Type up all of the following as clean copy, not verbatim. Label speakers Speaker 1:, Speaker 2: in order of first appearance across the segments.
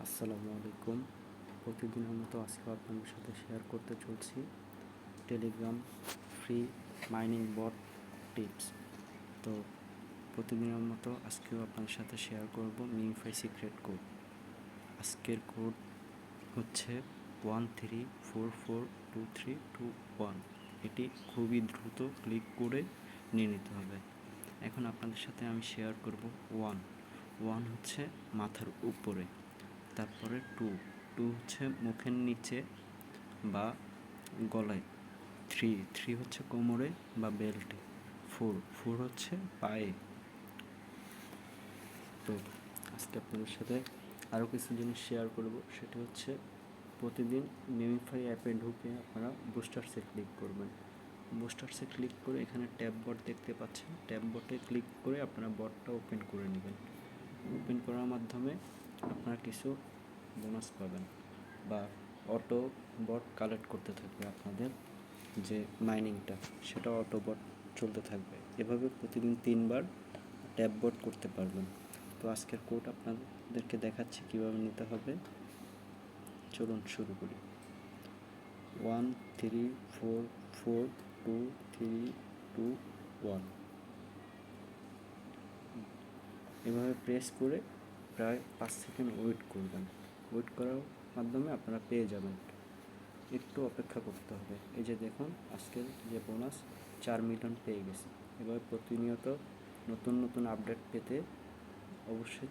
Speaker 1: আসসালামু আলাইকুম। প্রতিদিনের মতো আজকেও আপনাদের সাথে শেয়ার করতে চলছি টেলিগ্রাম ফ্রি মাইনিং বট টিপস। তো প্রতিদিনের মতো আজকেও আপনাদের সাথে শেয়ার করব মিমিফাই সিক্রেট কোড। আজকের কোড হচ্ছে 13442321। এটি খুবই দ্রুত ক্লিক করে নিয়ে নিতে হবে। এখন আপনাদের সাথে আমি শেয়ার করব ওয়ান হচ্ছে মাথার উপরে, তারপরে টু হচ্ছে মুখের নিচে বা গলায়, থ্রি হচ্ছে কোমরে বা বেল্টে, ফোর হচ্ছে পায়ে। তো আজকে আপনাদের সাথে আরও কিছু জিনিস শেয়ার করব, সেটা হচ্ছে প্রতিদিন মিমিফাই অ্যাপে ঢুকে আপনারা বুস্টার্সে ক্লিক করবেন। বুস্টার্সে ক্লিক করে এখানে ট্যাব বট দেখতে পাচ্ছেন, ট্যাব বটে ক্লিক করে আপনারা বটটা ওপেন করে নেবেন। ওপেন করার মাধ্যমে আপনারা কিছু বোনাস পাবেন বা অটো বট কালেক্ট করতে থাকবে। আপনাদের যে মাইনিংটা সেটা অটো বট চলতে থাকবে। এভাবে প্রতিদিন 3বার ট্যাব বট করতে পারবেন। তো আজকের কোড আপনাদেরকে দেখাচ্ছি কীভাবে নিতে হবে। চলুন শুরু করি। 13442321 এভাবে প্রেস করে প্রায় 5 সেকেন্ড ওয়েট করবেন। ওয়েট করার মাধ্যমে আপনারা পেয়ে যাবেন। একটু অপেক্ষা করতে হবে। এই যে দেখুন, আজকের যে বোনাস 4 মিলিয়ন পেয়ে গেছে। এভাবে প্রতিনিয়ত নতুন নতুন আপডেট পেতে অবশ্যই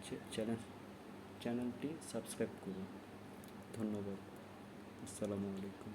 Speaker 1: চ্যানেলটি সাবস্ক্রাইব করুন। ধন্যবাদ। আসসালামু আলাইকুম।